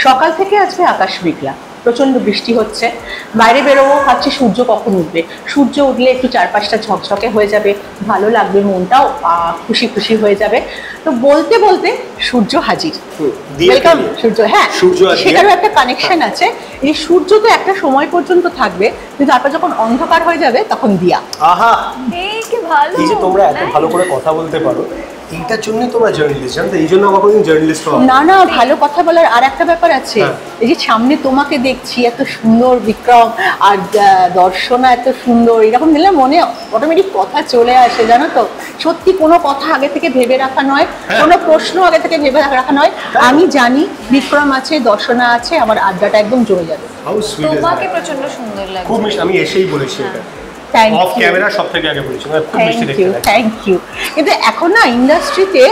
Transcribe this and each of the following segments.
সকাল থেকে আজকে আকাশ মেঘলা, প্রচন্ড বৃষ্টি হচ্ছে, বাইরে বেরোবো ভাবছি সূর্য কখন উঠবে। সূর্য উঠলে একটু চারপাশটা ঝকঝকে হয়ে যাবে, ভালো লাগবে, মনটাও খুশি খুশি হয়ে যাবে। তো বলতে বলতে সূর্য হাজির। ওয়েলকাম সূর্য। হ্যাঁ, সেটারও একটা কানেকশন আছে। এই সূর্য তো একটা সময় পর্যন্ত থাকবে, কিন্তু তারপর যখন অন্ধকার হয়ে যাবে তখন দিয়া। আহা, কি ভালো। এই যে তোমরা এত ভালো করে কথা বলতে পারো, এইটার জন্য তোমরা জার্নালিস্ট, জানো তো? এই জন্য আমার কোনোদিন জার্নালিস্ট হওয়া না না, ভালো কথা বলার আর একটা ব্যাপার আছে। এই যে সামনে তোমাকে দেখছি এত সুন্দর বিক্রম, আর দর্শনা এত সুন্দর, এরকম দিলে মনে অটোমেটিক কথা চলে আসে, জানো তো? সত্যি কোনো কথা আগে থেকে ভেবে রাখা নয়, কোনো প্রশ্ন আগে থেকে ভেবে রাখা নয়। আমি জানি বিক্রম আছে, দর্শনা আছে, আমার আড্ডাটা একদম জমে যাবে। তোমাকে প্রচন্ড সুন্দর লাগছে। খুব মিষ্টি, আমি এসেই বলেছি এটা। অফ ক্যামেরা সব থেকে আগে বলেছি, খুব মিষ্টি দেখতে লাগে। Thank you. কিন্তু এখন না ইন্ডাস্ট্রিতে,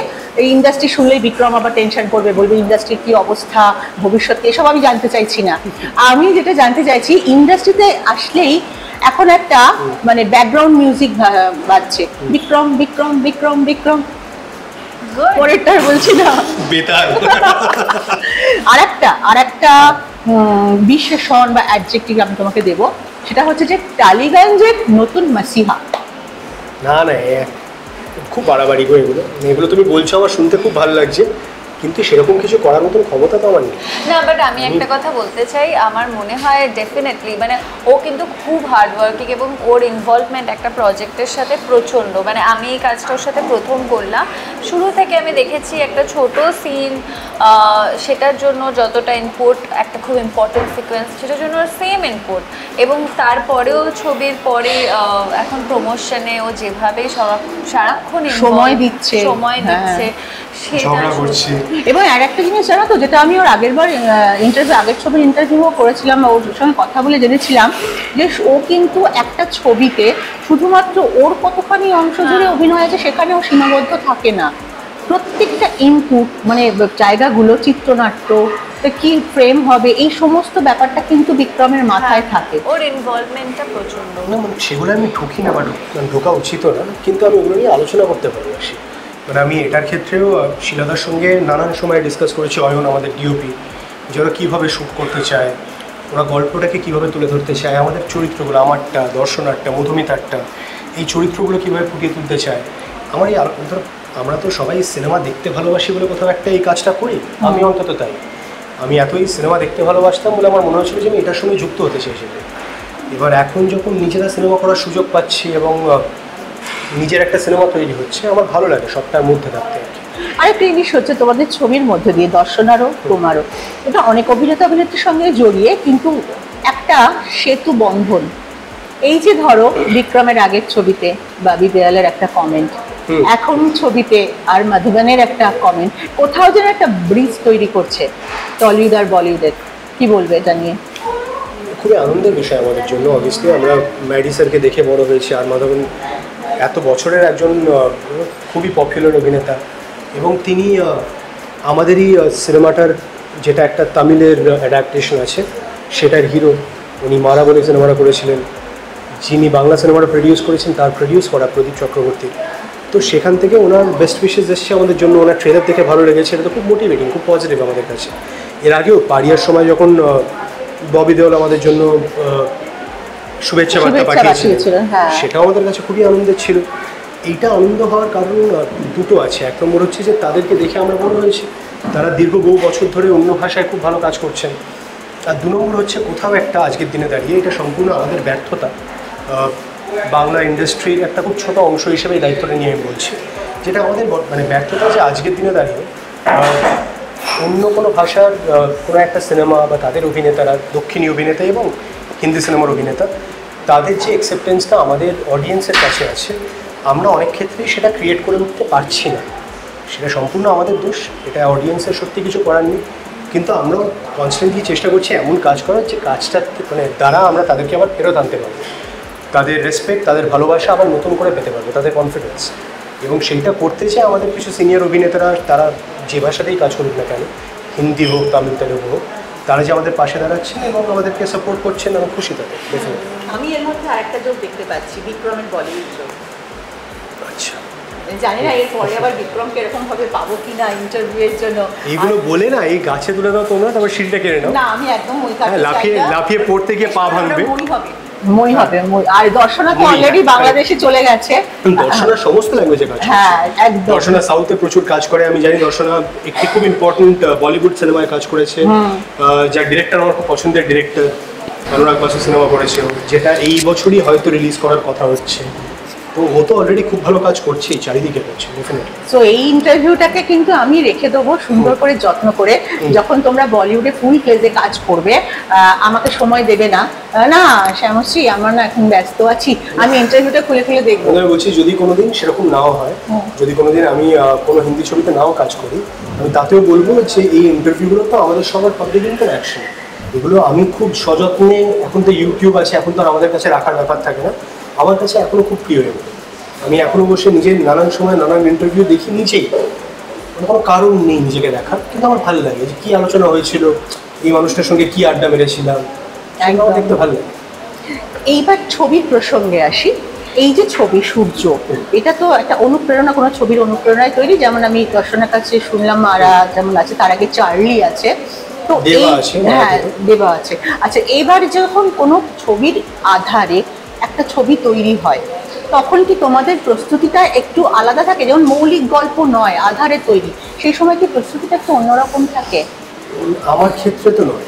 এই ইন্ডাস্ট্রি শুনলেই বিক্রম আবার টেনশন করবে, বলবে ইন্ডাস্ট্রির কি অবস্থা, ভবিষ্যৎ এসব আমি জানতে চাইছি না। আমি যেটা জানতে চাইছি, ইন্ডাস্ট্রিতে আসলেই এখন একটা মানে ব্যাকগ্রাউন্ড মিউজিক বাজছে, বিক্রম বিক্রম বিক্রম বিক্রম, পরেরটা বলছি না, বেতার। আর একটা বিশেষণ বা অ্যাডজেক্টিভ আমি তোমাকে দেবো, সেটা হচ্ছে যে টালিগঞ্জের নতুন মাসিহা। না না, খুব বাড়াবাড়ি গো এগুলো। এগুলো তুমি বলছো, আমার শুনতে খুব ভালো লাগছে, কিন্তু সেরকম কিছু করার মতন ক্ষমতা তো আমার নেই। না, বাট আমি একটা কথা বলতে চাই, আমার মনে হয় ডেফিনেটলি মানে ও কিন্তু খুব হার্ড ওয়ার্কিং, এবং ওর ইনভলভমেন্ট একটা প্রজেক্টের সাথে প্রচণ্ড। মানে আমি এই কাজটা ওর সাথে প্রথম করলাম, শুরু থেকে আমি দেখেছি একটা ছোট সিন, সেটার জন্য যতটা ইনপুট, একটা খুব ইম্পর্টেন্ট সিকোয়েন্স, সেটার জন্য সেম ইনপুট, এবং তারপরেও ছবির পরে এখন প্রমোশনে ও যেভাবে সারাক্ষণ সময় দিচ্ছে, এবং আর একটা জিনিস জানো তো, যেটা আমি ওর আগের ছবির ইন্টারভিউ করেছিলাম, ওর সঙ্গে কথা বলে জেনেছিলাম যে ও কিন্তু একটা ছবিতে শুধুমাত্র ওর কতখানি অংশ জুড়ে অভিনয় আছে সেখানেও সীমাবদ্ধ থাকে না। প্রত্যেকটা ইনপুট, মানে জায়গাগুলো, চিত্রনাট্য কি ফ্রেম হবে, এই সমস্ত ব্যাপারটা কিন্তু বিক্রমের মাথায় থাকে। ওর ইনভলভমেন্টটা প্রচন্ড। না মানে সেগুলো আমি ঢুকি না, বা ঢোকা উচিত না, কিন্তু আমি ওগুলো নিয়ে আলোচনা করতে ভালোবাসি। মানে আমি এটার ক্ষেত্রেও শিলাদার সঙ্গে নানান সময় ডিসকাস করেছি, অয়ন আমাদের ডিওপি, যে ওরা কীভাবে শ্যুট করতে চায়, ওরা গল্পটাকে কীভাবে তুলে ধরতে চায়, আমাদের চরিত্রগুলো, আমারটা, দর্শনারটা, মধুমিতারটা, এই চরিত্রগুলো কীভাবে ফুটিয়ে তুলতে চায়। আমার এই আমরা তো সবাই সিনেমা দেখতে ভালোবাসি বলে কোথাও একটা এই কাজটা করি, আমি অন্তত তাই। আমি এতই সিনেমা দেখতে ভালোবাসতাম বলে আমার মনে হচ্ছিল যে আমি এটার সঙ্গে যুক্ত হতে চেয়েছিলাম। এবার এখন যখন নিজেরা সিনেমা করার সুযোগ পাচ্ছি এবং নিজের একটা সিনেমা তৈরি হচ্ছে, আমার ভালো লাগে সবটার মধ্যে থাকতে। আরেকটা জিনিস হচ্ছে, তোমাদের ছবির মধ্যে দিয়ে দর্শনারও তোমারও, এটা অনেক অভিনেতা অভিনেত্রীর সঙ্গে জড়িয়ে, কিন্তু একটা সেতু বন্ধন। এই যে ধরো বিক্রমের আগের ছবিতে বাবি দেয়ালের একটা কমেন্ট, এখন ছবিতে আর মাধবনের একটা কমেন্ট, কোথাও যেন একটা ব্রিজ তৈরি করছে টলিউড আর বলিউডের। কি বলবে এটা নিয়ে? খুবই আনন্দের বিষয় আমাদের জন্য। অবভিয়াসলি আমরা ম্যাডি স্যারকে দেখে বড় হয়েছি, আর মাধবন এত বছরের একজন খুবই পপুলার অভিনেতা, এবং তিনি আমাদেরই সিনেমাটার, যেটা একটা তামিলের অ্যাডাপ্টেশন আছে, সেটার হিরো। উনি মারা বলে সিনেমাটা করেছিলেন, যিনি বাংলা সিনেমাটা প্রডিউস করেছেন তার প্রডিউস করা প্রদীপ চক্রবর্তী। তো সেখান থেকে ওনার বেস্ট উইশেস এসছে আমাদের জন্য, ওনার ট্রেলার দেখে ভালো লেগেছে, এটা তো খুব মোটিভেটিং, খুব পজিটিভ আমাদের কাছে। এর আগেও পারিয়ার সময় যখন ববি দেওল আমাদের জন্য শুভেচ্ছা বার্তা পাঠিয়েছিলেন, সেটাও আমাদের কাছে খুবই আনন্দের ছিল। এইটা আনন্দ হওয়ার কারণ দুটো আছে। এক নম্বর হচ্ছে যে তাদেরকে দেখে আমরা বড় হয়েছি, তারা দীর্ঘ বহু বছর ধরে অন্য ভাষায় খুব ভালো কাজ করছেন। আর দু নম্বর হচ্ছে কোথাও একটা আজকের দিনে দাঁড়িয়ে, এটা সম্পূর্ণ আমাদের ব্যর্থতা, বাংলা ইন্ডাস্ট্রির একটা খুব ছোটো অংশ হিসেবে এই দায়িত্বটা নিয়ে আমি বলছি, যেটা আমাদের মানে ব্যর্থতা, যে আজকের দিনে দাঁড়িয়ে অন্য কোনো ভাষার কোনো একটা সিনেমা বা তাদের অভিনেতারা, দক্ষিণী অভিনেতা এবং হিন্দি সিনেমার অভিনেতা, তাদের যে অ্যাকসেপ্টেন্সটা আমাদের অডিয়েন্সের কাছে আছে, আমরা অনেক ক্ষেত্রেই সেটা ক্রিয়েট করে উঠতে পারছি না। সেটা সম্পূর্ণ আমাদের দোষ, এটা অডিয়েন্সের সত্যি কিছু করার নেই। কিন্তু আমরা কনস্ট্যান্টলি চেষ্টা করছি এমন কাজ করার, যে কাজটা মানে দ্বারা আমরা তাদেরকে আবার ফেরত আনতে পারবো, তাদের রেসপেক্ট, তাদের ভালোবাসা আবার নতুন করে পেতে পারবো, তাদের কনফিডেন্স। এবং সেইটা করতে চাই আমাদের কিছু সিনিয়র অভিনেতারা, তারা যে ভাষাতেই কাজ করুক না কেন, হিন্দি হোক, তামিল, তেলুগু হোক, তারা যে আমাদের পাশে দাঁড়াচ্ছেন এবং আমাদেরকে সাপোর্ট করছেন, আমি খুশি তাদের। আমি এর মধ্যে আরেকটা যোগ দেখতে পাচ্ছি, বিক্রমের বলিউড যোগ। আচ্ছা, জানি না এরপরে আবার বিক্রমকে এরকম ভাবে পাবো কিনা ইন্টারভিউ এর জন্য। এইগুলো বলে না এই গাছে তুলে দাও তোমরা, তারপর সিঁড়িটা কেড়ে নাও। না আমি একদম ওই কাজটা লাফিয়ে লাফিয়ে পড়তে গিয়ে পা ভাঙবে। মই হবে আর দর্শনা তো অলরেডি বাংলাদেশে চলে গেছে। দর্শনা সমস্ত ল্যাঙ্গুয়েজে কাজ করে। হ্যাঁ একদম। দর্শনা সাউথে প্রচুর কাজ করে, আমি জানি। দর্শনা একটি খুব ইম্পর্টেন্ট বলিউড সিনেমায় কাজ করেছে, যার ডিরেক্টর আমার খুব পছন্দের ডিরেক্টর, অনুরাগ বাসু সিনেমা করেছে, যেটা এই বছরই হয়তো রিলিজ করার কথা হচ্ছে। তো ও তো অলরেডি খুব ভালো কাজ করছেই, চারিদিকে করছে ডেফিনেটলি। সো এই ইন্টারভিউটাকে কিন্তু আমি রেখে দেবো সুন্দর করে যত্ন করে, যখন তোমরা বলিউডে ফুল প্লেজে কাজ করবে। আমাকে সময় দেবে না, না শ্যামশ্রী আমার না এখন ব্যস্ত আছি, আমি ইন্টারভিউটা খুলে খুলে দেখবো। আমি বলছি যদি কোনোদিন সেরকম নাও হয়, যদি কোনোদিন আমি কোনো হিন্দি ছবিতে নাও কাজ করি, আমি তাতেও বলবো যে এই ইন্টারভিউগুলো তো আমাদের সবার পাবলিক ইন্টারঅ্যাকশন, এগুলো আমি খুব সযত্নে, এখন তো ইউটিউব আছে, এখন তো আর আমাদের কাছে রাখার ব্যাপার থাকে না, আমার কাছে এখনো খুব প্রিয় এগুলো। আমি এখনো বসে নিজের নানান সময় নানান ইন্টারভিউ দেখি নিজেই, কোনো কারণ নেই নিজেকে দেখার, কিন্তু আমার ভালো লাগে যে কী আলোচনা হয়েছিল, এই মানুষটার সঙ্গে কী আড্ডা মেরেছিলাম, সেগুলো দেখতে ভালো লাগে। এইবার ছবির প্রসঙ্গে আসি। এই যে ছবি সূর্য, এটা তো একটা অনুপ্রেরণা, কোনো ছবির অনুপ্রেরণায় তৈরি। যেমন আমি দর্শনের কাছে শুনলাম মারা যেমন আছে, তার আগে চার্লি আছে, তো দেবা আছে, হ্যাঁ দেবা আছে। আচ্ছা এবার যখন কোনো ছবির আধারে একটা ছবি তৈরি হয়, তখন কি তোমাদের প্রস্তুতিটা একটু আলাদা থাকে? যেমন মৌলিক গল্প নয়, আধারে তৈরি, সেই সময় কি প্রস্তুতিটা একটু অন্যরকম থাকে? আমার ক্ষেত্রে তো নয়,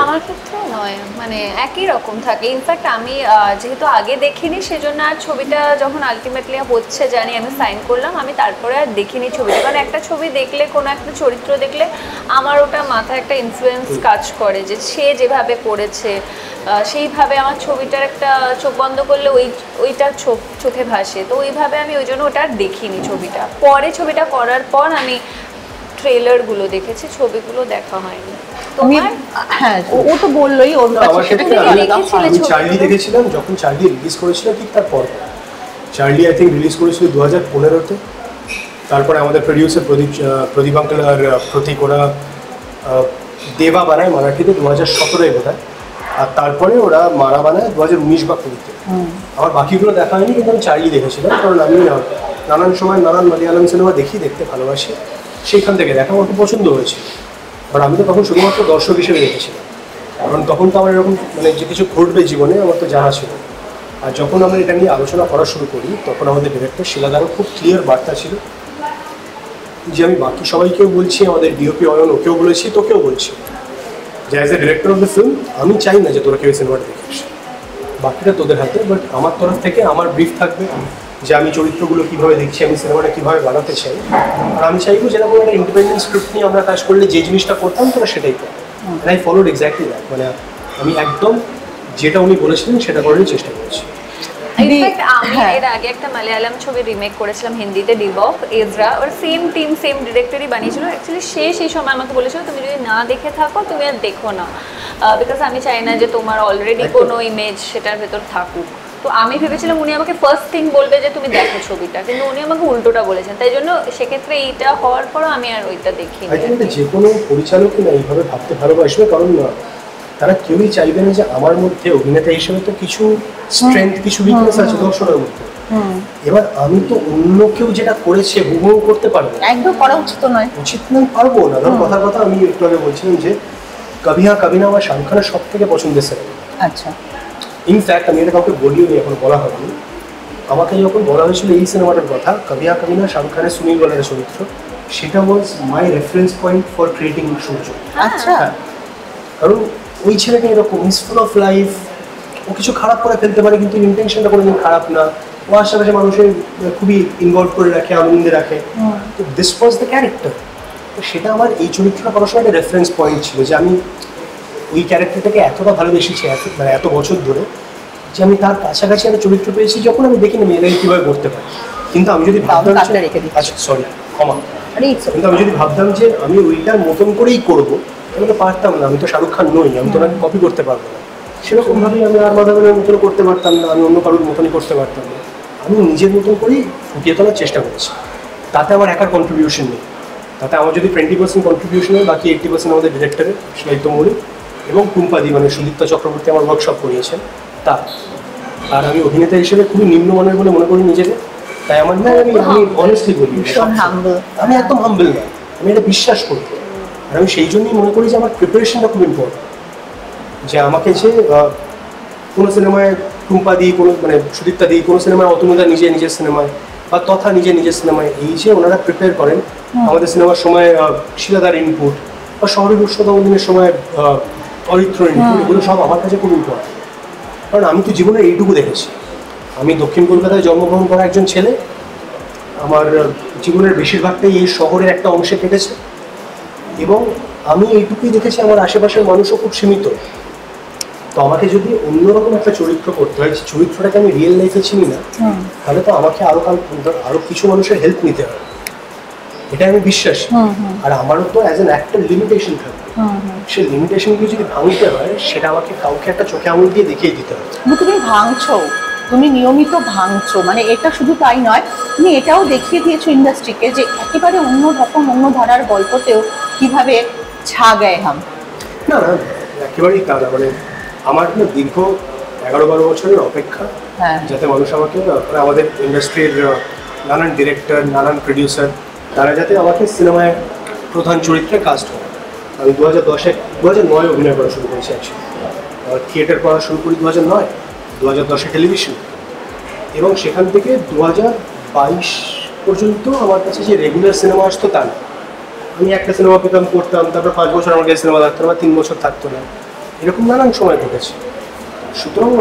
আমার ক্ষেত্রেও নয়, মানে একই রকম থাকে। ইনফ্যাক্ট আমি যেহেতু আগে দেখিনি, সেজন্য আর ছবিটা যখন আলটিমেটলি হচ্ছে জানি, আমি সাইন করলাম, আমি তারপরে আর দেখিনি ছবিটা। কারণ একটা ছবি দেখলে, কোনো একটা চরিত্র দেখলে আমার ওটা মাথায় একটা ইনফ্লুয়েন্স কাজ করে, যে সে যেভাবে করেছে সেইভাবে আমার ছবিটার একটা চোখ বন্ধ করলে ওইটা চোখে ভাসে। তো ওইভাবে আমি ওই জন্য ওটা আর দেখিনি ছবিটা। পরে ছবিটা করার পর আমি ট্রেলারগুলো দেখেছি, ছবিগুলো দেখা হয়নি। হ্যাঁ ও তো বললোই ওর আমি চার্লি দেখেছিলাম, যখন চার্লি রিলিজ করেছিল ঠিক তারপর। চার্লি আই থিঙ্ক রিলিজ করেছিল 2015-তে। তারপরে আমাদের প্রডিউসার প্রদীপ আঙ্কেল আর প্রতীক, ওরা দেবা বানায় মারাঠিতে 2017-এ বোধ হয়, আর তারপরে ওরা মারা বানায় 2019 বা 20-তে। আমার বাকিগুলো দেখা হয়নি, কিন্তু আমি চার্লি দেখেছিলাম, কারণ আমি নানান সময় নানান মালয়ালম সিনেমা দেখতে ভালোবাসি, সেইখান থেকে দেখা আমার খুব পছন্দ হয়েছে। বাট আমি তো তখন শুধুমাত্র দর্শক হিসেবে দেখেছিলাম, কারণ তখন তো আমার এরকম মানে যে কিছু ঘটবে জীবনে আমার তো জানা ছিল। আর যখন আমরা এটা নিয়ে আলোচনা করা শুরু করি, তখন আমাদের ডিরেক্টর শিলাদারও খুব ক্লিয়ার বার্তা ছিল যে আমি বাকি সবাইকেও বলছি, আমাদের ডিওপি অয়ন ওকেও বলেছি, তোকেও বলছি যে as a director of the film আমি চাই না যে তোরা কেউ সিনেমাটা দেখিস, বাকিটা তোদের হাতে। বাট আমার তরফ থেকে আমার ব্রিফ থাকবে যে আমি চরিত্রগুলো কীভাবে দেখছি, আমি সিনেমাটা কীভাবে বানাতে চাই। আর আমি চাইবো যেরকম একটা ইন্ডিপেন্ডেন্ট স্ক্রিপ্ট নিয়ে আমরা কাজ করলে যে জিনিসটা করতাম তোরা সেটাই কর। আই ফলোড এক্স্যাক্টলি দ্যাট, মানে আমি একদম যেটা উনি বলেছিলেন সেটা করারই চেষ্টা করেছি। ইনফ্যাক্ট আমি এর আগে একটা মালয়ালম ছবি রিমেক করেছিলাম হিন্দিতে, ডিবক এজরা, ওর সেম টিম সেম ডিরেক্টরই বানিয়েছিল। অ্যাকচুয়ালি সেই সময় আমাকে বলেছিল তুমি যদি না দেখে থাকো তুমি আর দেখো না, বিকজ আমি চাই না যে তোমার অলরেডি কোনো ইমেজ সেটার ভেতর থাকুক। তো আমি ভেবেছিলাম উনি আমাকে ফার্স্ট থিং বলবে যে তুমি দেখো ছবিটা, কিন্তু উনি আমাকে উল্টোটা বলেছেন। তাই জন্য সেক্ষেত্রে এইটা হওয়ার পরও আমি আর ওইটা দেখিনি। যে কোনো পরিচালকই না এইভাবে ভাবতে ভালোবাসবে, কারণ তারা কেউই চাইবে না যে আমার মধ্যে অভিনেতা হিসেবে তো কিছু স্ট্রেংথ কিছু উইকনেস আছে দর্শকের মধ্যে, এবার আমি তো অন্য কেউ যেটা করেছে হুবহু করতে পারবো না, একদম করা উচিত নয়, উচিত নয়, পারবো না। ধরো কথার কথা আমি একটু আগে বলছিলাম যে কভি হ্যাঁ কভি না আমার শাহরুখ খানের সব থেকে পছন্দের সিনেমা। আচ্ছা ইনফ্যাক্ট আমি এটা কাউকে বলিও নি, এখন বলা হয়নি। আমাকে যখন বলা হয়েছিল এই সিনেমাটার কথা, কভি হ্যাঁ কভি না শাহরুখ খানের সুনীল বলারের চরিত্র, সেটা was my reference point for creating Surya. আচ্ছা, কারণ ওই ছেলেটা এরকম ইজ ফুল অফ লাইফ, ও কিছু খারাপ করে ফেলতে পারে কিন্তু ইন্টেনশনটা কোনোদিন খারাপ না, ও আশেপাশে মানুষের খুবই ইনভলভ করে রাখে, আনন্দে রাখে। তো দিস ওয়াজ দ্য ক্যারেক্টার। তো সেটা আমার এই চরিত্রটা করার সময় একটা রেফারেন্স পয়েন্ট ছিল যে আমি ওই ক্যারেক্টারটাকে এতটা ভালোবেসেছি মানে এত বছর ধরে, যে আমি তার কাছাকাছি একটা চরিত্র পেয়েছি যখন আমি দেখিনি মেয়েরাই কীভাবে করতে পারি। কিন্তু আমি যদি ভাবতাম, আচ্ছা সরি ক্ষমা, কিন্তু আমি যদি ভাবতাম যে আমি ওইটার মতন করেই করবো, আমি তো পারতাম না, আমি তো শাহরুখ খান নই, আমি তো ওনাকে কপি করতে পারবো না। সেরকমভাবেই আমি আর মাধবনের মতন করতে পারতাম না, আমি অন্য কারোর মতনই করতে পারতাম না। আমি নিজের মতন করেই ফুটিয়ে তোলার চেষ্টা করেছি। তাতে আমার একার কন্ট্রিবিউশন নেই, তাতে আমার যদি 20% কন্ট্রিবিউশন হয়, বাকি 80% আমাদের ডিরেক্টরের সাহিত্য মৌলিক এবং টুম্পাদি মানে সুদীপ্তা চক্রবর্তী আমার ওয়ার্কশপ করিয়েছেন তা। আর আমি অভিনেতা হিসেবে খুবই নিম্নমানের বলে মনে করি নিজেকে, তাই আমার না, আমি অনেস্টলি বলি, ভীষণ humble। আমি একদম হাম্বল না, আমি এটা বিশ্বাস করি। আর আমি সেই জন্যই মনে করি যে আমার প্রিপারেশনটা খুব ইম্পর্টেন্ট। যে আমাকে যে কোনো সিনেমায় টুম্পা দিই, কোনো মানে সুদীপ্তা দিই, কোনো সিনেমায় অতনুদা নিজের সিনেমায়, বা তথা নিজের সিনেমায়, এই যে ওনারা প্রিপেয়ার করেন আমাদের সিনেমার সময়, শিলাদার ইনপুট বা শহরের উষ্ণতম দিনের সময় অরিত্র ইনপুট, এগুলো সব আমার কাছে খুব ইম্পর্টেন্ট। কারণ আমি তো জীবনে এইটুকু দেখেছি, আমি দক্ষিণ কলকাতায় জন্মগ্রহণ করা একজন ছেলে, আমার জীবনের বেশিরভাগটাই এই শহরের একটা অংশে কেটেছে, এবং আমি এইটুকুই দেখেছি আমার আশেপাশের মানুষও খুব সীমিত। তো আমাকে যদি অন্যরকম একটা চরিত্র করতে হয়, যে চরিত্রটাকে আমি রিয়েল লাইফে চিনি না, তাহলে তো আমাকে আরো কিছু মানুষের হেল্প নিতে হবে, এটা আমি বিশ্বাসী। আর আমারও তো অ্যাজ অ্যান অ্যাক্টর লিমিটেশন থাকবে, সেই লিমিটেশনগুলো যদি ভাঙতে হয়, সেটা আমাকে কাউকে একটা চোখে আঙুল দিয়ে দেখিয়ে দিতে হবে। তুমি ভাঙছো, তুমি নিয়মিত ভাঙছো, মানে এটা শুধু তাই নয়, তুমি এটাও দেখিয়ে দিয়েছো ইন্ডাস্ট্রিকে যে একেবারে অন্য রকম অন্য ধারার গল্পতেও কিভাবে ছা গায়ে হাম। না না, একেবারেই তা না, মানে আমার না দীর্ঘ 11-12 বছরের অপেক্ষা, যাতে মানুষ আমাকে, মানে আমাদের ইন্ডাস্ট্রির নানান ডিরেক্টর, নানান প্রডিউসার, তারা যাতে আমাকে সিনেমায় প্রধান চরিত্রে কাস্ট করে। আমি 2009 অভিনয় করা শুরু করেছি অ্যাকচুয়ালি, থিয়েটার করা শুরু করি 2010 টেলিভিশন, এবং সেখান থেকে 2022 পর্যন্ত আমার কাছে যে রেগুলার সিনেমা আসতো তা না। আমি একটা সিনেমা পেতাম, করতাম, তারপর 5 বছর আমার কাছে সিনেমা থাকতো না, 3 বছর থাকতো না, এরকম নানান সময় ঘটেছে। সুতরাং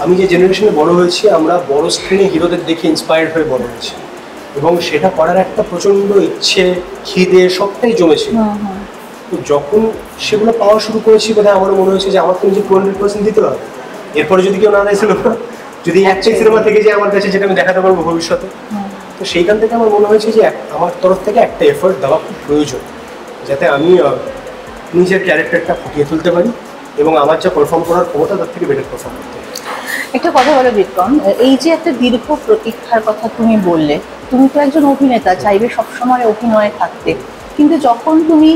আমি যে জেনারেশনে বড় হয়েছি, আমরা বড় স্ক্রিনে হিরোদের দেখে ইন্সপায়ার্ড হয়ে বড় হয়েছি, এবং সেটা করার একটা প্রচণ্ড ইচ্ছে, খিদে সবটাই জমেছে। তো যখন সেগুলো পাওয়া শুরু করেছি, বোধহয় আমার মনে হয়েছে যে আমার তো নিজে 200% দিতে হবে, এরপরে যদি কেউ না দেয় সিনেমা, যদি একটাই সিনেমা থেকে যায় আমার কাছে, যেটা আমি দেখাতে পারবো ভবিষ্যতে, তো সেইখান থেকে আমার মনে হয়েছে যে আমার তরফ থেকে একটা এফোর্ট দেওয়া খুব প্রয়োজন, যাতে আমি নিজের ক্যারেক্টারটা ফুটিয়ে তুলতে পারি এবং আমার যা পারফর্ম করার ক্ষমতা তার থেকে বেটার পারফর্ম করতে পারি। একটা কথা বলো বিক্রম, এই যে একটা দীর্ঘ প্রতীক্ষার কথা তুমি বললে, তুমি তো একজন অভিনেতা, চাইবে সবসময় অভিনয়ে থাকতে, কিন্তু যখন তুমি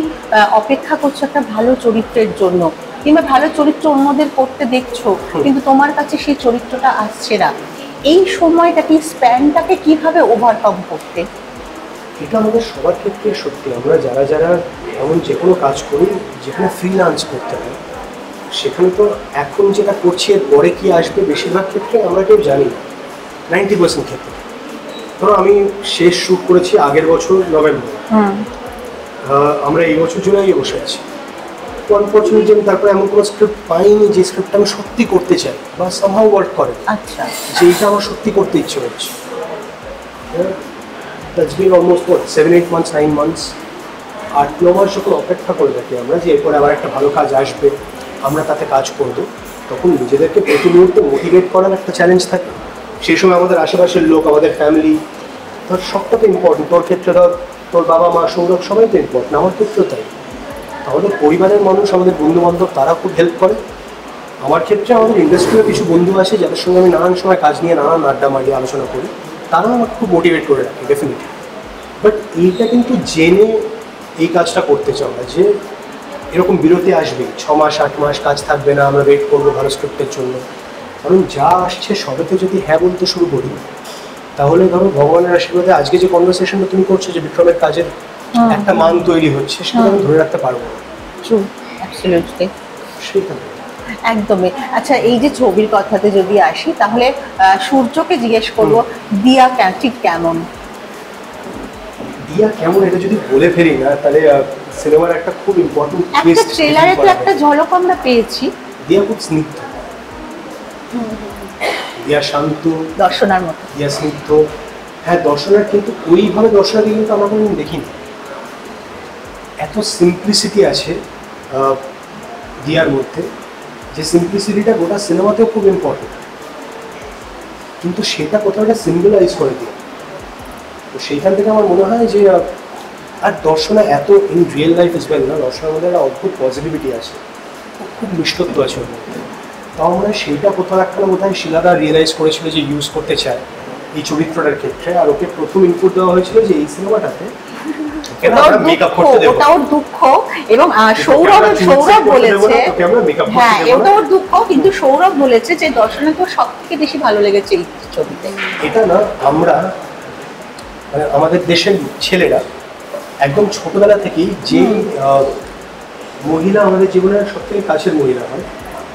অপেক্ষা করছো একটা ভালো চরিত্রের জন্য, কিংবা ভালো চরিত্র অন্যদের করতে দেখছো কিন্তু তোমার কাছে সেই চরিত্রটা আসছে না, এই সময়টাকে, স্প্যানটাকে কিভাবে ওভারকাম করতে? এটা আমাদের সবার ক্ষেত্রে সত্যি, আমরা যারা এমন যে কোনো কাজ করি যেখানে ফ্রিল্যান্স করতে হয়, সেখানে তো এখন যেটা করছি এর পরে কি আসবে বেশিরভাগ ক্ষেত্রে আমরা কেউ জানি না, 90% ক্ষেত্রে। ধরো আমি শেষ শ্যুট করেছি আগের বছর নভেম্বর, আমরা এই বছর জুলাইয়ে বসে আছি। তো আনফর্চুনেটলি আমি তারপরে এমন কোনো স্ক্রিপ্ট পাইনি যে স্ক্রিপ্টটা আমি সত্যি করতে চাই বা সামহাউ ওয়ার্ক করে, আচ্ছা, যে এইটা আমার সত্যি করতে ইচ্ছে হচ্ছে। That's bin almost 7-8 months, 9 months, 8-9 মাস যখন অপেক্ষা করে থাকি আমরা যে এরপরে আবার একটা ভালো কাজ আসবে, আমরা তাতে কাজ করব, তখন নিজেদেরকে প্রতি মুহূর্তে মোটিভেট করার একটা চ্যালেঞ্জ থাকে। সেই সময় আমাদের আশেপাশের লোক, আমাদের ফ্যামিলি, ধর সবটা তো ইম্পর্টেন্ট। তোর ক্ষেত্রে ধর তোর বাবা মা, সৌরভ, সবাই তো ইম্পর্টেন্ট, আমার ক্ষেত্রেও তাই। আমাদের পরিবারের মানুষ, আমাদের বন্ধুবান্ধব, তারা খুব হেল্প করে। আমার ক্ষেত্রে আমাদের ইন্ডাস্ট্রিতে কিছু বন্ধু আছে যাদের সঙ্গে আমি নানান সময় কাজ নিয়ে নানান আড্ডা মারি, আলোচনা করি, তারাও আমাকে খুব মোটিভেট করে রাখে ডেফিনেটলি। বাট এইটা কিন্তু জেনে এই কাজটা করতে চাও না যে এরকম বিরতি আসবে, 6 মাস 8 মাস কাজ থাকবে না, আমরা ওয়েট করবো ভালো স্ক্রিপ্টের জন্য। কারণ যা আসছে সবেতে যদি হ্যাঁ বলতে শুরু করি, তাহলে ধরো ভগবানের আশীর্বাদে আজকে যে কনভারসেশনটা তুমি করছো, যে বিক্রমের কাজের একটা মান তৈরি হচ্ছে, সেটা আমি ধরে রাখতে পারবো না। সেইখানে একদমই। আচ্ছা, এই যে ছবির কথাতে যদি আসি, তাহলে সূর্যকে জিজ্ঞেস করবো, দিয়া ঠিক কেমন? দিয়া কেমন এটা যদি বলে ফেলি না, তাহলে সিনেমার একটা খুব ইম্পর্টেন্ট একটা ট্রেলারে তো একটা ঝলক আমরা পেয়েছি। দিয়া খুব স্নিগ্ধ, দিয়া শান্ত, দর্শনার মতো। দিয়া স্নিগ্ধ, হ্যাঁ দর্শনার, কিন্তু ওইভাবে দর্শনাকে কিন্তু আমরা কোনোদিন দেখিনি। এত সিম্পলিসিটি আছে দিয়ার মধ্যে, যে সিম্পলিসিটিটা গোটা সিনেমাতেও খুব ইম্পর্টেন্ট, কিন্তু সেটা কোথাও একটা সিম্বলাইজ করে দিয়ে। তো সেইখান থেকে আমার মনে হয় যে, আর দর্শনা এত in real life is well না, দর্শনের মধ্যে একটা অদ্ভুত পজিটিভিটি আছে, খুব মিষ্টত্ব আছে ওর মধ্যে। তো আমার মনে হয় সেইটা কোথাও একটা বোধহয় শিলাদা রিয়েলাইজ করেছিল যে ইউজ করতে চায় এই চরিত্রটার ক্ষেত্রে। আর ওকে প্রথম ইনপুট দেওয়া হয়েছিল যে এই সিনেমাটাতে কেন আমরা মেকআপ করতে দেব, ওটা ওর দুঃখ। এবং সৌরভ বলেছে, হ্যাঁ এটা ওর দুঃখ, কিন্তু সৌরভ বলেছে যে দর্শনাকে সব থেকে বেশি ভালো লেগেছে এই ছবিতে। এটা না আমরা মানে আমাদের দেশের ছেলেরা একদম ছোটবেলা থেকেই যে মহিলা আমাদের জীবনের সব থেকে কাছের মহিলা হয়,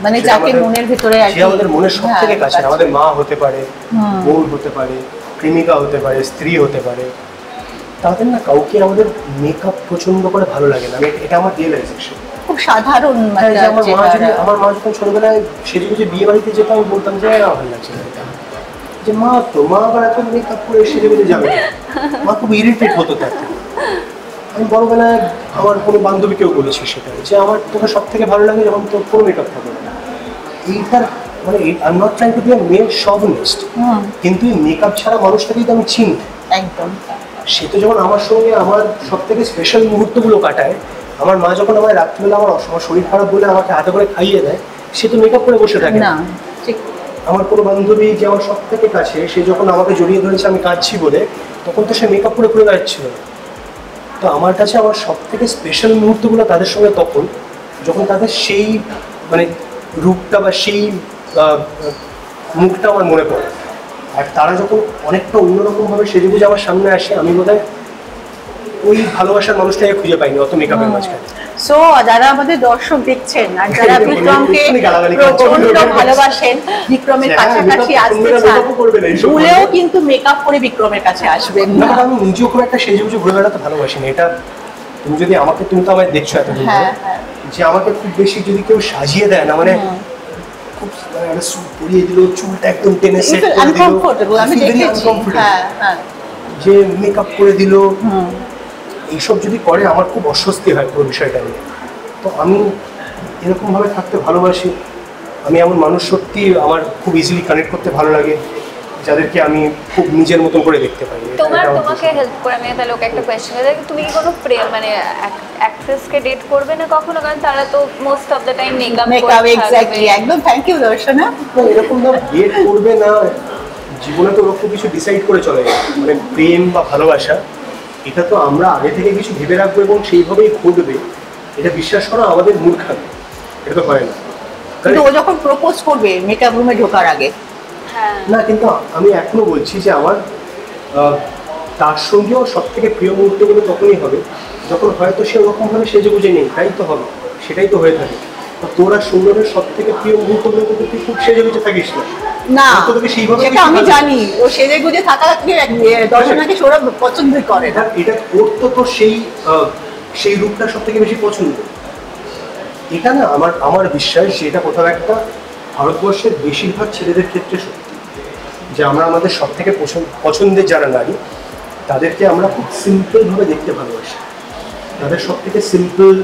মানে যাকে মনের ভিতরে যে আমাদের মনের সব থেকে কাছে, আমাদের মা হতে পারে, বোন হতে পারে, প্রেমিকা হতে পারে, স্ত্রী হতে পারে, তাদের না কাউকে আমাদের মেকআপ প্রচন্ড করে ভালো লাগে না। এটা আমার রিয়েলাইজেশন। খুব সাধারণ। আমার মা যখন ছোটবেলায় সেজে গুজে বিয়ে বাড়িতে যেত, আমি বলতাম যে না ভালো লাগছে না এটা, যে মা তো মা আবার এখন মেকআপ করে সেজে গুজে যাবে, মা খুব ইরিটেট হতো তাতে। আমি বড়বেলায় আমার কোনো বান্ধবীকেও বলেছি সেটা, যে আমার তোকে সব থেকে ভালো লাগে যখন তোর কোনো মেকআপ থাকে না। এইটার মানে I am not trying to be a male chauvinist, কিন্তু এই মেকআপ ছাড়া মানুষটাকেই তো আমি চিনি একদম। সে তো যখন আমার সঙ্গে আমার সব থেকে স্পেশাল মুহূর্তগুলো কাটায়, আমার মা যখন আমার রাত্রিবেলা আমার শরীর খারাপ বলে আমাকে হাতে করে খাইয়ে দেয়, সে তো মেকআপ করে বসে থাকে না। ঠিক। আমার কোনো বান্ধবী যে আমার সব থেকে কাছে, সে যখন আমাকে জড়িয়ে ধরেছে আমি কাঁদছি বলে, তখন তো সে মেকআপ করে ঘুরে বেড়াচ্ছিল না। তো আমার কাছে আমার সব থেকে স্পেশাল মুহূর্তগুলো তাদের সঙ্গে তখন, যখন তাদের সেই মানে রূপটা বা সেই মুখটা আমার মনে পড়ে। আর তারা যখন অনেকটা অন্যরকমভাবে সেজেগুজে আমার সামনে আসে, আমি বোধহয় ওই ভালোবাসার মানুষটাকে খুঁজে পাইনি অত মেকআপের মাঝখানে। সো যারা আমাদের দর্শক দেখছেন আর যারা বিক্রমকে প্রচন্ড ভালোবাসেন, বিক্রমের কাছাকাছি আসতে চান, ভুলেও কিন্তু মেকআপ করে বিক্রমের কাছে আসবেন না। আমি নিজেও খুব একটা সেজেগুজে ঘুরে বেড়াতে ভালোবাসি না। এটা তুমি যদি আমাকে, তুমি তো আমায় দেখছো এতদিন, যে আমাকে খুব বেশি যদি কেউ সাজিয়ে দেয় না, মানে খুব মানে স্যুট পরিয়ে দিল, চুলটা একদম টেনে সেট করে দিল, আমি দেখেছি, যে মেকআপ করে দিল, এইসব যদি করে আমার খুব অস্বস্তি হয় পুরো বিষয়টা নিয়ে। তো আমি এরকমভাবে থাকতে ভালোবাসি। আমি এমন মানুষ সত্যি আমার খুব ইজিলি কানেক্ট করতে ভালো লাগে, যাদেরকে আমি খুব নিজের মতন করে দেখতে পাই। তোমাকে হেল্প করে আমি তাহলে ওকে একটা কোয়েশ্চেন করে, তুমি কি কোনো মানে অ্যাক্ট্রেসকে ডেট করবে না কখনো? কারণ তারা তো most of the time makeup exactly, একদম। Thank you Darshana. এরকম না ডেট করবে না, জীবনে তো ওরকম কিছু ডিসাইড করে চলে যায়, মানে প্রেম বা ভালোবাসা, এটা তো আমরা আগে থেকে কিছু ভেবে রাখবো এবং সেইভাবেই ঘটবে, এটা বিশ্বাস করা আমাদের মূর্খামি। এটা তো হয় না। কিন্তু ও যখন প্রপোজ করবে মেকআপ রুমে ঢোকার আগে, না, কিন্তু আমি এখনো বলছি যে আমার তার সঙ্গেও সব থেকে প্রিয় মুহূর্তগুলো তখনই হবে যখন হয়তো সে ওরকমভাবে সেজে গুজে নেই, তাই তো হবে, সেটাই তো হয়ে থাকে। তোরা সুন্দরের সব থেকে প্রিয় মুহূর্তগুলো কিন্তু তুই খুব সেজে গুজে থাকিস না, সেটা আমি জানি। ও সেজে গুজে থাকাকে দর্শনাকে সৌরভ পছন্দই করে না। এটা করতো তো সেই রূপটা সব থেকে বেশি পছন্দ। এটা না আমার বিশ্বাস যে এটা কোথাও একটা ভারতবর্ষের বেশিরভাগ ছেলেদের ক্ষেত্রে সত্যি, যে আমরা আমাদের সব থেকে পছন্দের যারা নারী, তাদেরকে আমরা খুব সিম্পলভাবে দেখতে ভালোবাসি। তাদের সব থেকে সিম্পল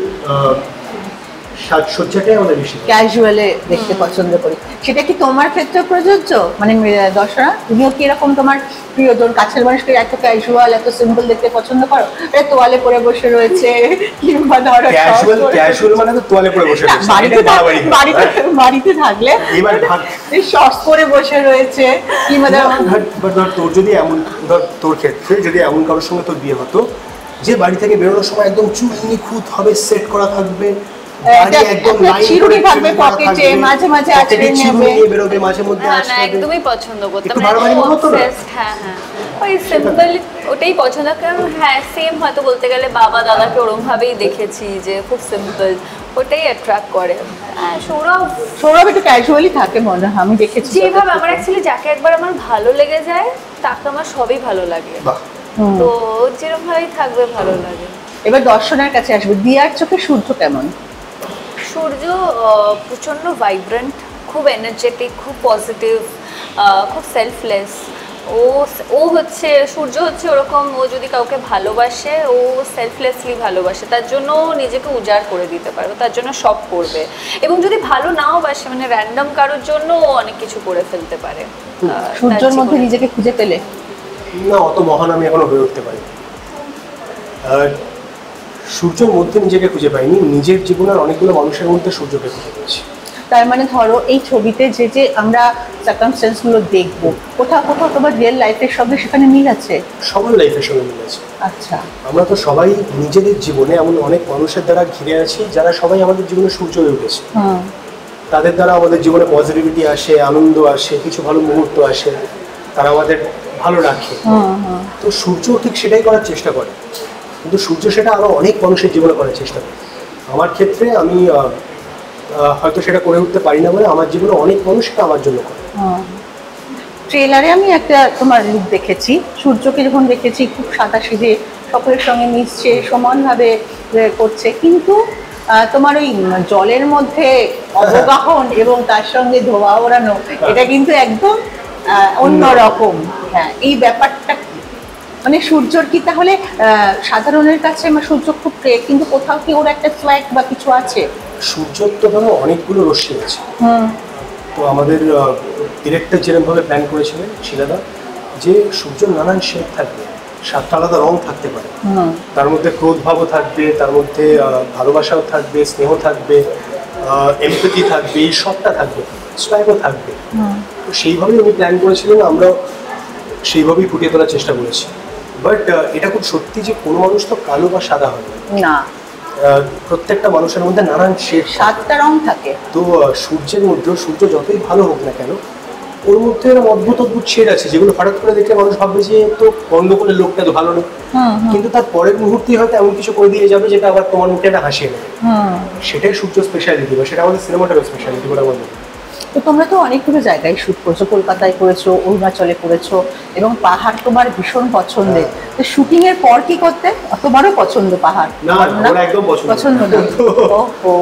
সাজসজ্জাটাই আমাদের বেশি ক্যাজুয়ালে দেখতে পছন্দ করি। সেটা কি তোমার ক্ষেত্রে প্রযোজ্য? মানে দর্শনা, তুমিও কি এরকম তোমার প্রিয়জন কাছের মানুষকে এত ক্যাজুয়াল এত সিম্পল দেখতে পছন্দ করো? তোয়ালে পরে বসে রয়েছে, কিংবা ধরো ক্যাজুয়াল মানে তো তোয়ালে পরে বসে রয়েছে, বাড়িতে থাকলে এবার শর্টস পরে বসে রয়েছে, কিংবা ধর তোর যদি এমন, ধর তোর ক্ষেত্রে যদি এমন কারোর সঙ্গে তোর বিয়ে হতো যে বাড়ি থেকে বেরোনোর সময় একদম চুল নিখুঁত হবে, সেট করা থাকবে, চিরুনি থাকবে পকেটে, মাঝে মাঝে আছড়ে নেবে, বেরোবে মাঝে মধ্যে, একদমই পছন্দ করতাম। হ্যাঁ, ওই সিম্পল ওটাই পছন্দ। কারণ সেম হয়তো বলতে গেলে বাবা দাদাকে ওরকম ভাবেই দেখেছি যে খুব সিম্পল, ওটাই অ্যাট্রাক্ট করে। সৌরভ একটু ক্যাজুয়ালি থাকে মনে হয়, আমি দেখেছি। যেভাবে আমার অ্যাকচুয়ালি যাকে একবার আমার ভালো লেগে যায় তাকে আমার সবই ভালো লাগে, তো যেরকম ভাবেই থাকবে ভালো লাগে। এবার দর্শনের কাছে আসবে, দিয়ার চোখে সূর্য কেমন? সূর্য প্রচণ্ড ভাইব্রেন্ট, খুব এনার্জেটিক, খুব পজিটিভ, খুব সেলফলেস। ও হচ্ছে সূর্য হচ্ছে ওরকম, ও যদি কাউকে ভালোবাসে ও সেলফলেসলি ভালোবাসে, তার জন্য নিজেকে উজাড় করে দিতে পারবে, তার জন্য সব করবে। এবং যদি ভালো নাও বাসে, মানে র্যান্ডম কারোর জন্য ও অনেক কিছু করে ফেলতে পারে। সূর্যের মধ্যে নিজেকে খুঁজে পেলে? না, অত মহান আমি এখনো হয়ে উঠতে পারি। আর সূর্যের মধ্যে নিজেকে খুঁজে পাইনি, নিজের জীবনের অনেকগুলো মানুষের মধ্যে সূর্যকে খুঁজে পেয়েছি। তার মানে ধরো এই ছবিতে যে যে আমরা সার্কামস্টেন্স গুলো দেখবো, কোথাও কোথাও তোমার রিয়েল লাইফের সঙ্গে সেখানে মিল আছে? সবার লাইফের সঙ্গে মিল আছে। আচ্ছা। আমরা তো সবাই নিজেদের জীবনে এমন অনেক মানুষের দ্বারা ঘিরে আছি যারা সবাই আমাদের জীবনে সূর্য হয়ে উঠেছে। তাদের দ্বারা আমাদের জীবনে পজিটিভিটি আসে, আনন্দ আসে, কিছু ভালো মুহূর্ত আসে, তারা আমাদের ভালো রাখে। তো সূর্য ঠিক সেটাই করার চেষ্টা করে, কিন্তু সূর্য সেটা আরো অনেক মানুষের জীবনে করার চেষ্টা করে। আমার ক্ষেত্রে আমি হয়তো সেটা করে উঠতে পারি না বলে আমার জীবনে অনেক মানুষ সেটা আমার জন্য করে। ট্রেলারে আমি একটা তোমার লুক দেখেছি, সূর্যকে যখন দেখেছি খুব সাদা সিধে সকলের সঙ্গে মিশছে, সমানভাবে করছে, কিন্তু তোমার ওই জলের মধ্যে অবগাহন এবং তার সঙ্গে ধোয়া ওড়ানো, এটা কিন্তু একদম অন্যরকম। হ্যাঁ, এই ব্যাপারটা মানে সূর্যর কি তাহলে সাধারণের কাছে সূর্য খুব প্রিয়, কিন্তু কোথাও কি ওর একটা সোয়াগ বা কিছু আছে? সূর্যর তো ধরো অনেকগুলো রশ্মি আছে। তো আমাদের ডিরেক্টর যেরকমভাবে প্ল্যান করেছিলেন শিলাদা, যে সূর্যর নানান শেপ থাকবে, 7টা আলাদা রং থাকতে পারে, তার মধ্যে ক্রোধ ভাবও থাকবে, তার মধ্যে ভালোবাসাও থাকবে, স্নেহ থাকবে, এমপ্যাথি থাকবে, এই সবটা থাকবে, সোয়াগও থাকবে। তো সেইভাবেই উনি প্ল্যান করেছিলেন, আমরা সেইভাবেই ফুটিয়ে তোলার চেষ্টা করেছি। বাট এটা খুব সত্যি যে কোনো মানুষ তো কালো বা সাদা হয় না, প্রত্যেকটা মানুষের মধ্যে নানান শেড, 7টা রং থাকে। তো সূর্যের মধ্যেও সূর্য যতই ভালো হোক না কেন, ওর মধ্যে এরকম অদ্ভুত অদ্ভুত শেড আছে যেগুলো হঠাৎ করে দেখলে মানুষ ভাববে যে তো গন্ডগোলের লোকটা তো ভালো নেই, কিন্তু তার পরের মুহূর্তেই হয়তো এমন কিছু করে দিয়ে যাবে যেটা আবার তোমার মুখে একটা হাসি নেবে। সেটাই সূর্য স্পেশালিটি, বা সেটা আমাদের সিনেমাটারও স্পেশালিটি বলে আমার মনে হয়। তো তোমরা তো অনেকগুলো জায়গায় শুট করেছো, কলকাতায় করেছো, অরুণাচলে করেছো, এবং পাহাড় তোমার ভীষণ পছন্দের। তো শুটিং এর পর কি করতে? তোমারও পছন্দ পাহাড়? না, ওর একদম পছন্দ না। ওহো,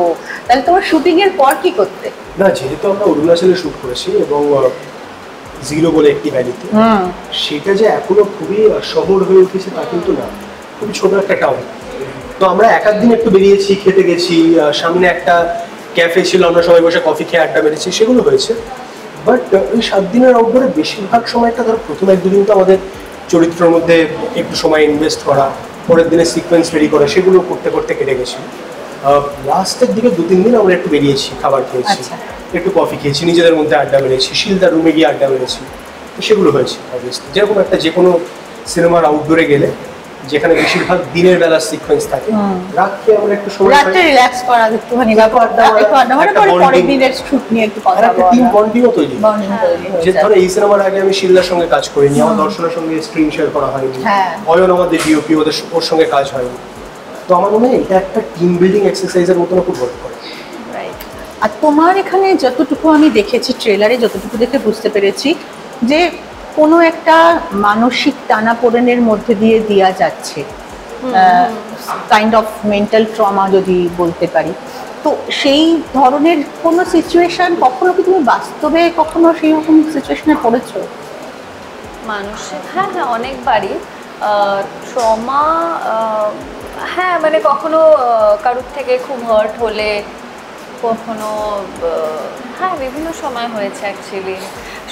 তাহলে তোমার শুটিং এর পর কি করতে? না, যেহেতু আমরা অরুণাচলে শুট করেছি এবং জিরো বলে একটি ভ্যালিতে, সেটা যে এখনো খুবই শহর হয়ে উঠেছে তা কিন্তু না, খুবই ছোট একটা টাউন। তো আমরা এক দিন একটু বেরিয়েছি, খেতে গেছি, সামনে একটা ক্যাফে ছিল, আমরা সবাই বসে কফি খেয়ে আড্ডা মেরেছি, সেগুলো হয়েছে। বাট ওই 7 দিনের আউটডোরে বেশিরভাগ সময়টা ধরো প্রথম 1-2 দিন তো আমাদের চরিত্রের মধ্যে একটু সময় ইনভেস্ট করা, পরের দিনে সিকোয়েন্স রেডি করা, সেগুলো করতে করতে কেটে গেছি। লাস্টের দিকে 2-3 দিন আমরা একটু বেরিয়েছি, খাবার খেয়েছি, একটু কফি খেয়েছি, নিজেদের মধ্যে আড্ডা মেরেছি, শিলদার রুমে গিয়ে আড্ডা মেরেছি, সেগুলো হয়েছে। অবভিয়াসলি যেরকম একটা যে কোনো সিনেমার আউটডোরে গেলে যেখানে বেশিরভাগ দিনের বেলা সিকোয়েন্স থাকে, রাতে আমরা একটু সময় রাতে রিল্যাক্স করা, একটুখানি একটু আড্ডা মানে পরের দিনের শুট নিয়ে একটু কথা বলা, টিম বন্ডিংও তৈরি। যে হয়। ধরো এই সিনেমার আগে আমি শিলদার সঙ্গে কাজ করিনি, আমার দর্শনের সঙ্গে স্ক্রিন শেয়ার করা হয়নি, অয়ন আমাদের ডিওপি, ওর সঙ্গে কাজ হয়নি। তো আমার মনে হয় এটা একটা টিম বিল্ডিং এক্সারসাইজের মতন খুব হেল্প করে। আর তোমার এখানে যতটুকু আমি দেখেছি ট্রেলারে, যতটুকু দেখে বুঝতে পেরেছি যে কোনো একটা মানসিক টানাপোড়েনের মধ্যে দিয়ে দেওয়া যাচ্ছে, কাইন্ড অফ মেন্টাল ট্রমা যদি বলতে পারি। তো সেই ধরনের কোনো সিচুয়েশন কখনো কি তুমি বাস্তবে কখনো সেই রকম সিচুয়েশনে পড়েছো? মানুষের হ্যাঁ অনেকবারই ট্রমা, হ্যাঁ মানে কখনো কারোর থেকে খুব হার্ট হলে, কখনো হ্যাঁ বিভিন্ন সময় হয়েছে অ্যাকচুয়ালি।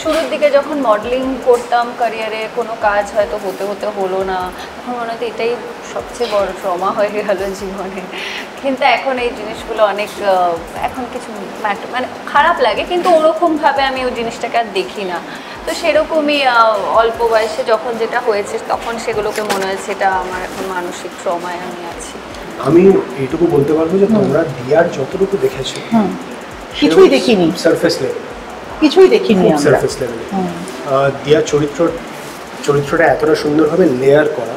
শুরুর দিকে যখন মডেলিং করতাম ক্যারিয়ারে, কোনো কাজ হয়তো হতে হতে হলো না, তখন মনে হতো এটাই সবচেয়ে বড় ট্রমা হয়ে গেল জীবনে। কিন্তু এখন এই জিনিসগুলো অনেক এখন কিছু মানে খারাপ লাগে, কিন্তু ওরকমভাবে আমি ওই জিনিসটাকে আর দেখি না। তো সেরকমই অল্প বয়সে যখন যেটা হয়েছে তখন সেগুলোকে মনে হয়েছে এটা আমার এখন মানসিক ট্রমায় আমি আছি। আমি এইটুকু বলতে পারবো যে তোমরা দিয়ার যতটুকু দেখেছো কিছুই দেখিনি, সারফেস লেভেল, কিছুই দেখিনি আমরা সারফেস লেভেলে। দিয়ার চরিত্রটা এতটা সুন্দরভাবে লেয়ার করা,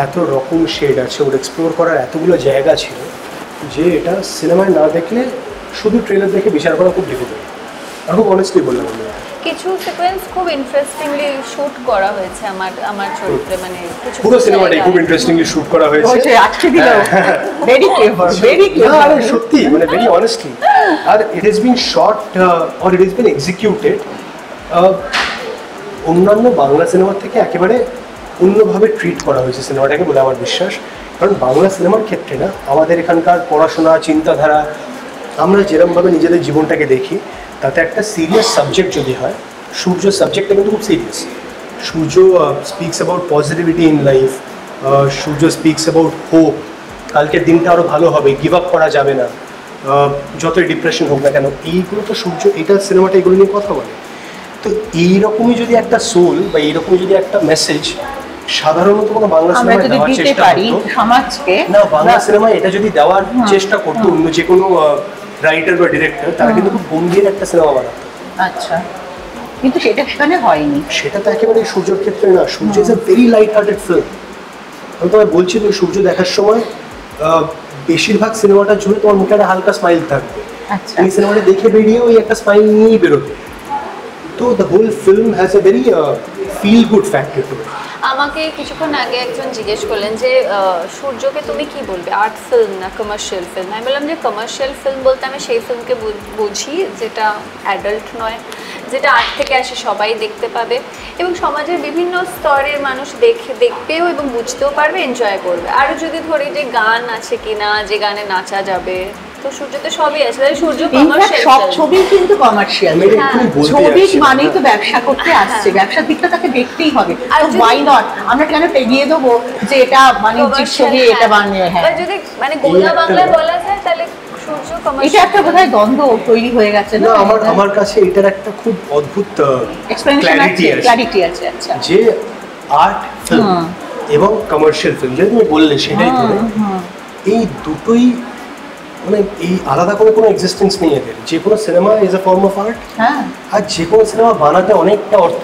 এত রকম শেড আছে, ওর এক্সপ্লোর করার এতগুলো জায়গা ছিল যে এটা সিনেমায় না দেখলে শুধু ট্রেলার দেখে বিচার করা খুব ডিফিকাল্ট। আর খুব অনেস্টলি বললাম, কিছু সিকোয়েন্স খুব ইন্টারেস্টিংলি শুট করা হয়েছে আমার চরিত্রে, মানে কিছু পুরো সিনেমাটাই খুব ইন্টারেস্টিংলি শুট করা হয়েছে। আজকে দিলো ভেরি ক্লেভার, ভেরি ক্লেভার, সত্যি মানে ভেরি অনেস্টলি। আর it has been shot or it has been executed অন্যান্য বাংলা সিনেমার থেকে একেবারে অন্যভাবে ট্রিট করা হয়েছে সিনেমাটাকে বলে আমার বিশ্বাস। কারণ বাংলা সিনেমার ক্ষেত্রে না, আমাদের এখানকার পড়াশোনা, চিন্তাধারা, আমরা যেরকমভাবে নিজেদের জীবনটাকে দেখি, তাতে একটা সিরিয়াস সাবজেক্ট যদি হয়, সূর্য সাবজেক্টটা কিন্তু খুব serious. Surya speaks about positivity in life, Surya speaks about hope, কালকের দিনটা আরও ভালো হবে, গিভ আপ করা যাবে না। যতই ডিপ্রেশন হোক না কেন, এইগুলো তো সূর্য, এটা সিনেমাটা এগুলো নিয়ে কথা বলে। তো এইরকমই যদি একটা সোল বা এইরকমই যদি একটা মেসেজ সাধারণত কোনো বাংলা সিনেমায় দেওয়ার চেষ্টা করতো সমাজকে, না বাংলা সিনেমায় এটা যদি দেওয়ার চেষ্টা করতো অন্য যে কোনো রাইটার বা ডিরেক্টর, তারা কিন্তু খুব গম্ভীর একটা সিনেমা বানাতো। আচ্ছা, কিন্তু সেটা সেখানে হয়নি। সেটা তো একেবারে সূর্যর ক্ষেত্রে না। Surya is a very light hearted film. আমি তোমায় বলছি, তুমি সূর্য দেখার সময় বেশিরভাগ সিনেমাটা জুড়ে তোমার মুখে একটা হালকা স্মাইল থাকবে। আচ্ছা, তুমি সিনেমাটা দেখে বেরিয়ে ওই একটা স্মাইল নিয়েই বেরোবে। তো the whole film has a very feel good factor to it. আমাকে কিছুক্ষণ আগে একজন জিজ্ঞেস করলেন যে সূর্যকে তুমি কি বলবে, আর্ট ফিল্ম না কমার্শিয়াল ফিল্ম? আমি বললাম যে কমার্শিয়াল ফিল্ম বলতে আমি সেই ফিল্মকে বুঝি যেটা অ্যাডাল্ট নয়, যেটা আর্ট থেকে আসে সবাই দেখতে পাবে এবং সমাজের বিভিন্ন স্তরের মানুষ দেখবেও এবং বুঝতেও পারবে, এনজয় করবে। আরও যদি ধরি যে গান আছে কিনা, যে গানে নাচা যাবে, তো সূর্যতে সবই আছে। তাহলে সূর্য কমার্শিয়াল, সব ছবি কিন্তু কমার্শিয়াল। ছবি মানেই তো ব্যবসা করতে আসছে, ব্যবসার দিকটা তাকে দেখতেই হবে। আর ওয়াই নট, আমরা কেন এগিয়ে দেবো যে এটা বাণিজ্যিক ছবি, এটা বানিয়ে। হ্যাঁ, যদি মানে গোলা বাংলায় বলা যায় তাহলে সূর্য কমার্শিয়াল। এটা একটা বোধহয় দ্বন্দ্ব তৈরি হয়ে গেছে না? আমার কাছে এটার একটা খুব অদ্ভুত ক্ল্যারিটি আছে। আচ্ছা, যে আর্ট ফিল্ম এবং কমার্শিয়াল ফিল্ম যেটা তুমি বললে সেটাই করে, এই দুটোই মানে এই আলাদা করে কোনো এক্সিস্টেন্স নেই এদের। যে কোনো cinema is a form of art. হ্যাঁ, আর যে কোনো সিনেমা বানাতে অনেকটা অর্থ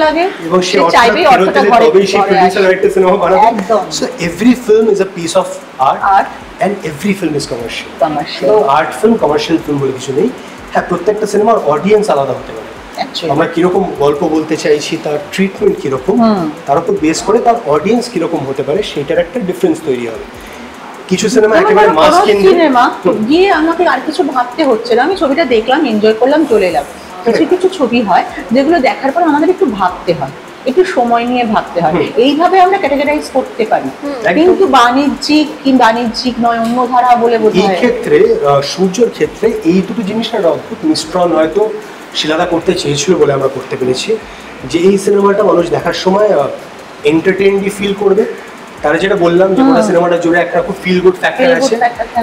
লাগে এবং সেই চাইবে অর্থটা তবেই সেই প্রোডিউসার একটা সিনেমা বানাবে। একদম। So every film is a piece of art and every film is commercial. Art film commercial film বলে কিছু নেই। হ্যাঁ, প্রত্যেকটা সিনেমার অডিয়েন্স আলাদা হতে পারে। আমরা কিরকম গল্প বলতে চাইছি, তার ট্রিটমেন্ট কিরকম, তার উপর বেস করে তার অডিয়েন্স কিরকম হতে পারে, সেটার একটা ডিফারেন্স তৈরি হবে। কিছু সিনেমা একেবারে মাস সিনেমা গিয়ে আমাকে আর কিছু ভাবতে হচ্ছে না, আমি ছবিটা দেখলাম, এনজয় করলাম, চলে এলাম। কিছু কিছু ছবি হয় যেগুলো দেখার পর আমাদের একটু ভাবতে হয়, একটু সময় নিয়ে ভাবতে হয়। এইভাবে আমরা ক্যাটাগরাইজ করতে পারি, কিন্তু বাণিজ্যিক নয়, অন্য ধারা বলে বোঝায়। এই ক্ষেত্রে সূর্যর ক্ষেত্রে এই দুটো জিনিসটা অদ্ভুত মিশ্রণ হয়তো শিলাদা করতে চেয়েছিল বলে আমরা করতে পেরেছি। যে এই সিনেমাটা মানুষ দেখার সময় এন্টারটেইনডি ফিল করবে, তারা যেটা বললাম যে পুরো সিনেমাটা জুড়ে একটা খুব ফিল গুড ফ্যাক্টর আছে,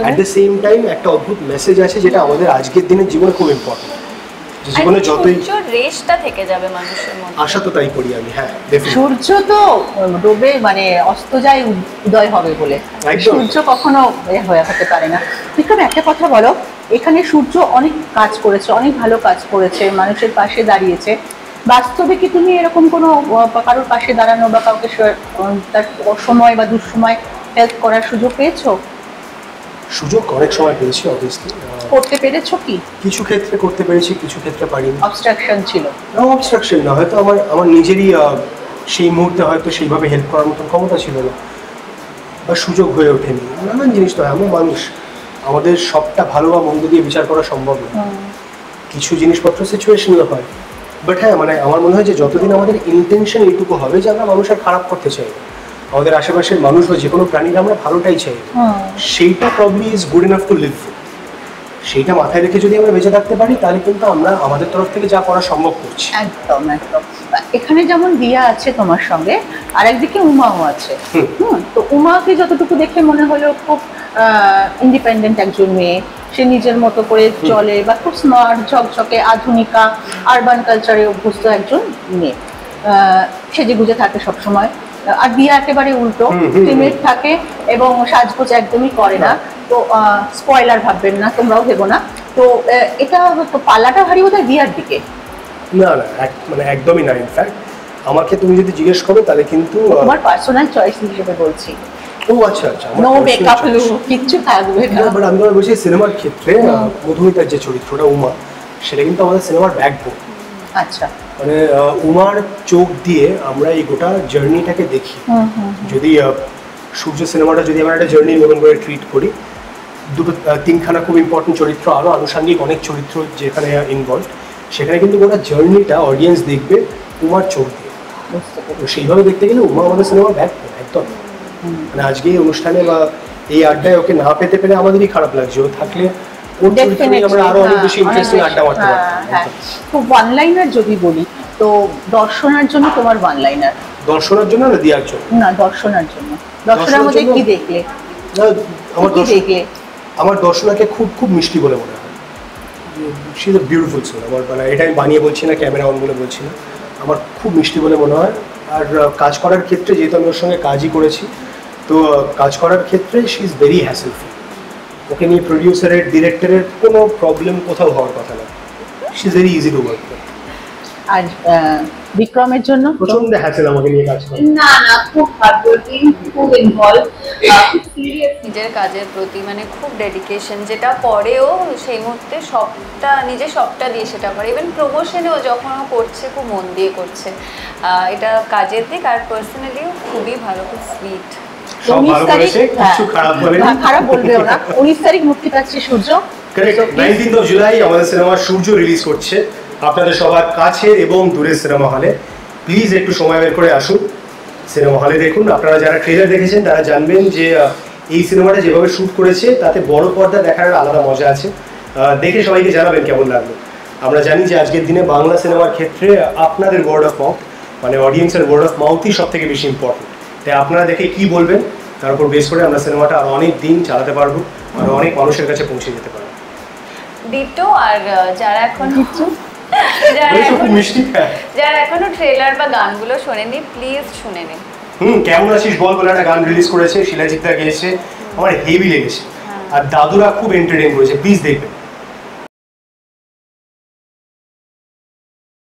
অ্যাট দ্য সেম টাইম একটা অদ্ভুত মেসেজ আছে যেটা আমাদের আজকের দিনের জীবনে খুব ইম্পর্টেন্ট। জীবনে যতই রেশটা থেকে যাবে মানুষের মধ্যে, আশা তো তাই করি আমি। হ্যাঁ, সূর্য তো ডোবে মানে অস্ত যায়, উদয় হবে বলে, সূর্য কখনো হতে পারে না। বিক্রম, একটা কথা বলো, এখানে সূর্য অনেক কাজ করেছে, অনেক ভালো কাজ করেছে, মানুষের পাশে দাঁড়িয়েছে। বাস্তবে কি তুমি এরকম কোনো কারোর পাশে দাঁড়ানো বা কাউকে তার অসময় বা দুঃসময় হেল্প করার সুযোগ পেয়েছো? সুযোগ অনেক সময় পেয়েছি, অবভিয়াসলি। করতে পেরেছো কি? কিছু ক্ষেত্রে করতে পেরেছি, কিছু ক্ষেত্রে পারিনি। অবস্ট্রাকশন ছিল? না, অবস্ট্রাকশন না, হয়তো আমার নিজেরই সেই মুহূর্তে হয়তো সেইভাবে হেল্প করার মতন ক্ষমতা ছিল না বা সুযোগ হয়ে ওঠেনি। নানান জিনিস তো, আমরা মানুষ, আমাদের সবটা ভালো বা মন্দ দিয়ে বিচার করা সম্ভব না। কিছু জিনিসপত্র সিচুয়েশনাল হয়। বাট হ্যাঁ, মানে আমার মনে হয় যে যতদিন আমাদের ইন্টেনশন এইটুকু হবে যে আমরা মানুষের খারাপ করতে চাই, আমাদের আশেপাশের মানুষ বা যে কোনো প্রাণীর আমরা ভালোটাই চাই, সেইটা probably is good enough to live. সেইটা মাথায় রেখে যদি আমরা বেঁচে থাকতে পারি, তাহলে কিন্তু আমরা আমাদের তরফ থেকে যা করা সম্ভব করছি। একদম একদম। এখানে যেমন দিয়া আছে তোমার সঙ্গে, আর একদিকে উমাও আছে। তো উমাকে যতটুকু দেখে মনে হলো খুব ইন্ডিপেন্ডেন্ট একজন মেয়ে, সে নিজের মতো করে চলে বা খুব স্মার্ট, ঝকঝকে, আধুনিকা, আরবান কালচারে অভ্যস্ত একজন মেয়ে, সেজে গুজে থাকে সবসময়। আর দিয়া একেবারে উল্টো, টিমেট থাকে এবং সাজগোজ একদমই করে না। তো স্পয়লার ভাববেন না, তোমরাও ভেবো না। তো এটা তো পাল্লাটা ভারী বোধহয় দিয়ার দিকে। না না, মানে একদমই না। ইনফ্যাক্ট আমাকে তুমি যদি জিজ্ঞেস করো তাহলে কিন্তু তোমার পার্সোনাল চয়েস হিসেবে বলছি। ও আচ্ছা আচ্ছা, নো মেকআপ লুক কিচ্ছু থাকবে না। বাট আমি তোমায় বলছি, সিনেমার ক্ষেত্রে মধুমিতার যে চরিত্রটা উমা, সেটা কিন্তু আমাদের সিনেমার ব্যাকবোন। আচ্ছা, মানে উমার চোখ দিয়ে আমরা এই গোটা জার্নিটাকে দেখি। যদি সূর্য সিনেমাটা যদি আমরা একটা জার্নির মতন করে ট্রিট করি, দুটো তিনখানা খুব ইম্পর্টেন্ট চরিত্র, আরও আনুষঙ্গিক অনেক চরিত্র যেখানে ইনভলভ, সেখানে কিন্তু গোটা জার্নিটা অডিয়েন্স দেখবে উমার চোখ দিয়ে। তো সেইভাবে দেখতে গেলে উমা আমাদের সিনেমার ব্যাকবোন একদম। মানে আজকে এই অনুষ্ঠানে বা এই আড্ডায় ওকে না পেতে পেরে আমাদেরই খারাপ লাগছে। ও থাকলে আমরা আরো অনেক বেশি ইন্টারেস্টিং আড্ডা মারতে পারতাম। তো ওয়ান লাইনার যদি বলি, তো দর্শনার জন্য তোমার ওয়ান লাইনার? দর্শনার জন্য না দিয়ার জন্য? না, দর্শনার জন্য। দর্শনার মধ্যে কি দেখলে? আমার কি দেখলে? আমার দর্শনাকে খুব খুব মিষ্টি বলে মনে হয়। She is a beautiful soul. আমার মানে এটা আমি বানিয়ে বলছি না, ক্যামেরা অন বলে বলছি না, আমার খুব মিষ্টি বলে মনে হয়। আর কাজ করার ক্ষেত্রে যেহেতু আমি ওর সঙ্গে কাজই করেছি, তো কাজ করার ক্ষেত্রে she is very hassle free. ওকে নিয়ে প্রডিউসারের ডিরেক্টরের কোনো প্রবলেম কোথাও হওয়ার কথা না। She is very easy to work with. আর বিক্রমের জন্য প্রচন্ড হ্যাসেল আমাকে নিয়ে কাজ করে। না না, খুব হার্ডওয়ার্কিং, খুব ইনভলভ, খুব সিরিয়াস। নিজের কাজের প্রতি মানে খুব ডেডিকেশন, যেটা পরেও সেই মুহূর্তে সবটা দিয়ে সেটা করে। ইভেন প্রমোশনেও যখন ও করছে খুব মন দিয়ে করছে। এটা কাজের দিক। আর পার্সোনালিও খুবই ভালো, খুব সুইট। সব 19 ভালো তারিখ, করেছে, কিছু খারাপ বলেনি। খারাপ বলবেও না। 19 তারিখ মুক্তি পাচ্ছে সূর্য। কারেক্ট, 19th জুলাই আমাদের সিনেমা সূর্য রিলিজ করছে আপনাদের সবার কাছে এবং দূরের সিনেমা হলে। প্লিজ একটু সময় বের করে আসুন, সিনেমা হলে দেখুন। আপনারা যারা ট্রেলার দেখেছেন তারা জানবেন যে এই সিনেমাটা যেভাবে শ্যুট করেছে তাতে বড় পর্দা দেখার আলাদা মজা আছে। দেখে সবাইকে জানাবেন কেমন লাগলো। আমরা জানি যে আজকের দিনে বাংলা সিনেমার ক্ষেত্রে আপনাদের ওয়ার্ড অফ মাউথ, মানে অডিয়েন্সের ওয়ার্ড অফ মাউথই সব থেকে বেশি ইম্পর্টেন্ট। তাই আপনারা দেখে কি বলবেন তার উপর বেস করে আমরা সিনেমাটা আরও অনেক দিন চালাতে পারবো, আর অনেক মানুষের কাছে পৌঁছে যেতে পারবো। ডিটো। আর যারা এখন খুব মিষ্টি। যারা এখনো ট্রেলার বা গানগুলো শোনেনি, প্লিজ শুনে নিন। কেমন আছিস বল বলে একটা গান রিলিজ করেছে, শিলাজিৎ দা গেয়েছে, আমার হেভি লেগেছে। আর দাদুরা খুব এন্টারটেইন করেছে, প্লিজ দেখবেন।